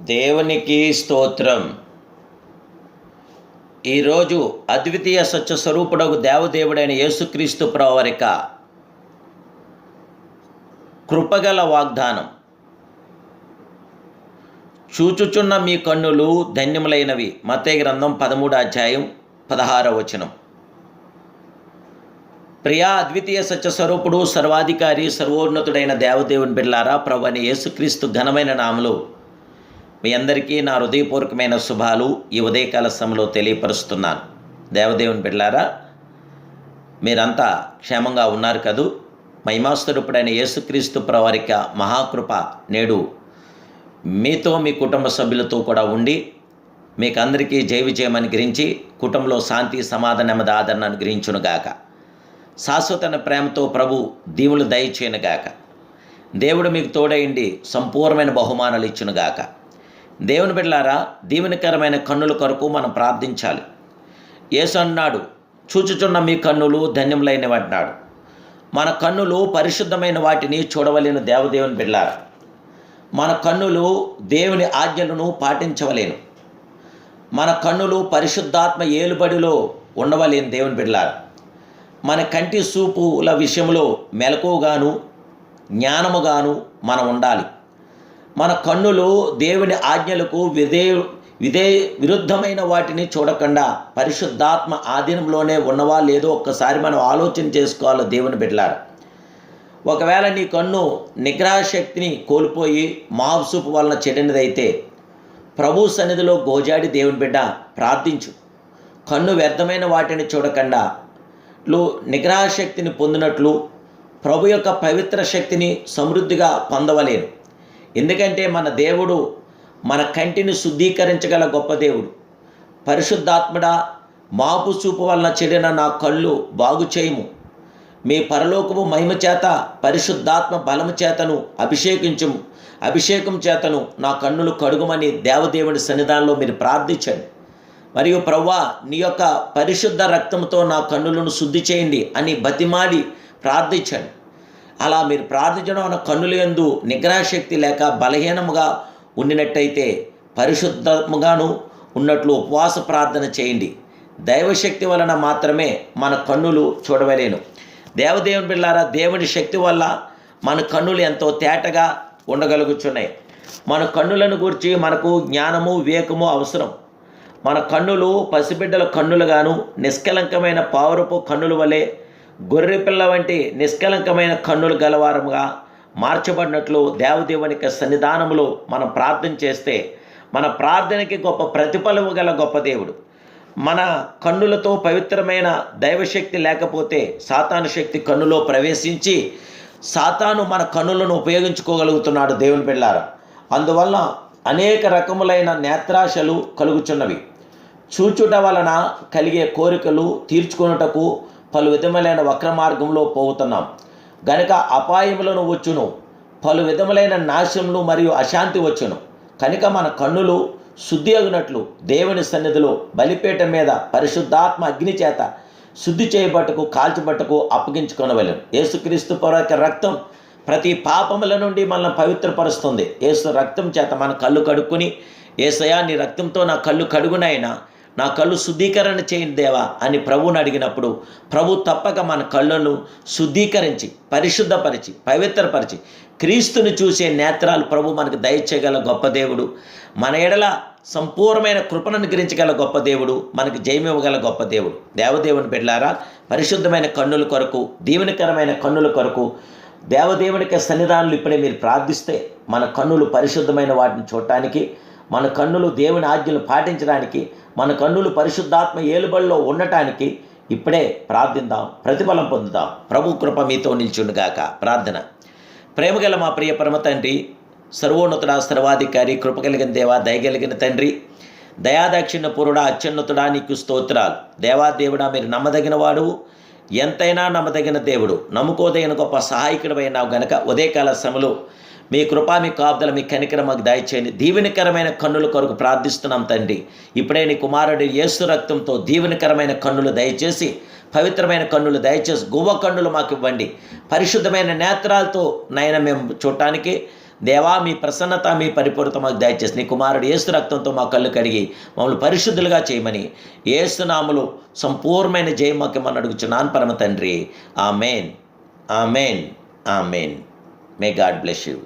దేవునికి స్తోత్రం. ఈరోజు అద్వితీయ సత్య స్వరూపుడగు దేవదేవుడైన యేసుక్రీస్తు ప్రభువారి కృపగల వాగ్దానం. చూచుచున్న మీ కన్నులు ధన్యములైనవి. మత్తయి గ్రంథం 13 ప్రియా అద్వితీయ సత్య స్వరూపుడు, సర్వాధికారి, సర్వోన్నతుడైన దేవదేవుని బిడ్డలారా, ప్రభు అని యేసుక్రీస్తు ఘనమైన నామములో మీ అందరికీ నా హృదయపూర్వకమైన శుభాలు ఈ ఉదయకాల సమయంలో తెలియపరుస్తున్నాను. దేవదేవుని బిడ్డలారా, మీరంతా క్షేమంగా ఉన్నారు కదూ? మహిమాస్వరూపుడైన యేసుక్రీస్తు ప్రభువారి మహాకృప నేడు మీతో మీ కుటుంబ సభ్యులతో కూడా ఉండి మీకు అందరికీ జయ విజయమని గ్రహించి కుటుంబంలో శాంతి సమాధానం నెమ్మది ఆదరణ అనుగ్రహించునుగాక. శాశ్వతమైన ప్రేమతో ప్రభు దీవులు దయచేయనుగాక. దేవుడు మీకు తోడైండి సంపూర్ణమైన బహుమానాలు ఇచ్చునుగాక. దేవుని బిడ్డలారా, దీవెనకరమైన కన్నుల కొరకు మనం ప్రార్థించాలి. యేసు అన్నాడు, చూచుచున్న మీ కన్నులు ధన్యములైనవి అంటున్నాడు. మన కన్నులు పరిశుద్ధమైన వాటిని చూడవలేను. దేవదేవుని బిడ్డలారా, మన కన్నులు దేవుని ఆజ్ఞలను పాటించవలేను. మన కన్నులు పరిశుద్ధాత్మ ఏలుబడిలో ఉండవలేను. దేవుని బిడ్డలారా, మన కంటి చూపుల విషయంలో మెలకువగాను జ్ఞానముగాను మనం ఉండాలి. మన కన్నులు దేవుని ఆజ్ఞలకు విరుద్ధమైన వాటిని చూడకుండా పరిశుద్ధాత్మ ఆధీనంలోనే ఉన్నవా లేదో ఒక్కసారి మనం ఆలోచన చేసుకోవాలి. దేవుని బిడ్డలారా, ఒకవేళ నీ కన్ను నిగ్రహశక్తిని కోల్పోయి మాంసూపు వలన చెడినదైతే ప్రభు సన్నిధిలో గోజాడి దేవుని బిడ్డ ప్రార్థించు. కన్ను వ్యర్థమైన వాటిని చూడకుండా నిగ్రహశక్తిని పొందినట్లు ప్రభు యొక్క పవిత్ర శక్తిని సమృద్ధిగా పొందవలేను. ఎందుకంటే మన దేవుడు మన కంటిని శుద్ధీకరించగల గొప్ప దేవుడు. పరిశుద్ధాత్ముడా, మాపు చూపు వలన చెడిన నా కళ్ళు బాగు చేయము. మీ పరలోకము మహిమ చేత పరిశుద్ధాత్మ బలము చేతను అభిషేకం చేతను నా కన్నులు కడుగుమని దేవదేవుని సన్నిధానంలో మీరు ప్రార్థించండి. మరియు ప్రభువా, నీ యొక్క పరిశుద్ధ రక్తంతో నా కన్నులను శుద్ధి చేయండి అని బతిమాలి ప్రార్థించండి. అలా మీరు ప్రార్థించడం వలన కన్నుల యందు నిగ్రహశక్తి లేక బలహీనముగా ఉండినట్టయితే పరిశుద్ధముగాను ఉన్నట్లు ఉపవాస ప్రార్థన చేయండి. దైవశక్తి వలన మాత్రమే మన కన్నులు చూడవలేను. దేవదేవుని బిడ్డలారా, దేవుని శక్తి వల్ల మన కన్నులు ఎంతో తేటగా ఉండగలుగుతున్నాయి. మన కన్నులను గురించి మనకు జ్ఞానము వివేకము అవసరం. మన కన్నులు పసిబిడ్డల కన్నులుగాను నిష్కలంకమైన పావురపు కన్నుల వలె గొర్రెపిల్ల వంటి నిష్కలంకమైన కన్నులు గలవారముగా మార్చబడినట్లు దేవదేవునికి సన్నిధానములో మనం ప్రార్థన చేస్తే మన ప్రార్థనకి గొప్ప ప్రతిఫలము గల గొప్ప దేవుడు. మన కన్నులతో పవిత్రమైన దైవశక్తి లేకపోతే సాతాను శక్తి కన్నులో ప్రవేశించి సాతాను మన కన్నులను ఉపయోగించుకోగలుగుతున్నాడు. దేవుని బిడ్డలారా, అందువల్ల అనేక రకములైన నేత్రాశలు కలుగుచున్నవి. చూచుట వలన కలిగే కోరికలు తీర్చుకొనుటకు పలు విధములైన వక్ర మార్గంలో పోతున్నాం గనుక అపాయములను వచ్చును, పలు విధములైన నాశనములు మరియు అశాంతి వచ్చును. కనుక మన కన్నులు శుద్ధి అగునట్లు దేవుని సన్నిధిలో బలిపీఠం మీద పరిశుద్ధాత్మ అగ్ని చేత శుద్ధి చేయబట్టుకు కాల్చబట్టుకు అప్పగించుకొనవలెను. యేసుక్రీస్తు ప్రభువు రక్తం ప్రతి పాపముల నుండి మనల్ని పవిత్రపరుస్తుంది. యేసు రక్తం చేత మన కళ్ళు కడుక్కుని, యేసయ్యా నీ రక్తంతో నా కళ్ళు కడుగునైనా నా కళ్ళు శుద్ధీకరణ చేయండి దేవా అని ప్రభువుని అడిగినప్పుడు ప్రభు తప్పక మన కళ్ళను శుద్ధీకరించి పరిశుద్ధపరిచి పవిత్రపరిచి క్రీస్తుని చూసే నేత్రాలు ప్రభు మనకు దయచేయగల గొప్ప దేవుడు. మన ఎడల సంపూర్ణమైన కృపను అనుగ్రహించగల గొప్ప దేవుడు, మనకు జయమివ్వగల గొప్ప దేవుడు. దేవదేవుని బిడ్డలారా, పరిశుద్ధమైన కన్నుల కొరకు, దీవెనకరమైన కన్నుల కొరకు దేవదేవునికి సన్నిధానాలు ఇప్పుడే మీరు ప్రార్థిస్తే మన కన్నులు పరిశుద్ధమైన వాటిని చూడటానికి, మన కన్నులు దేవుని ఆజ్ఞలు పాటించడానికి, మన కన్నులు పరిశుద్ధాత్మ ఏలుబడిలో ఉండటానికి ఇప్పుడే ప్రార్థిద్దాం, ప్రతిఫలం పొందుదాం. ప్రభు కృప మీతో నిల్చుండుగాక. ప్రార్థన. ప్రేమగల మా ప్రియ పరమ తండ్రి, సర్వోన్నతుడా, సర్వాధికారి, కృప కలిగిన దేవా, దయగలిగిన తండ్రి, దయాదాక్షిణ్య పూర్వుడా, అత్యున్నతుడా, నీకు స్తోత్రాలు. దేవాదేవుడా, మీరు నమ్మదగిన వాడు, ఎంతైనా నమ్మదగిన దేవుడు, నమ్ముకోదగిన గొప్ప సహాయకుడు అయినావు గనక ఉదయకాల సమయంలో మీ కృప, మీ కాపుదల, మీ కనికరం మాకు దయచేయండి. దీవెనకరమైన కన్నుల కొరకు ప్రార్థిస్తున్నాం తండ్రి. ఇప్పుడే నీ కుమారుడు యేసు రక్తంతో దీవెనకరమైన కన్నులు దయచేసి, పవిత్రమైన కన్నులు దయచేసి, గువ్వ కన్నులు మాకు ఇవ్వండి. పరిశుద్ధమైన నేత్రాలతో నాయన మేము చూడటానికి, దేవా, మీ ప్రసన్నత, మీ పరిపూర్ణత మాకు దయచేసి నీ కుమారుడు యేసు రక్తంతో మా కళ్ళు కడిగి మమ్మల్ని పరిశుద్ధులుగా చేయమని యేసునామములో సంపూర్ణమైన జయమని అడుగుచున్నాను పరమ తండ్రి. Amen, amen, amen. May God bless you.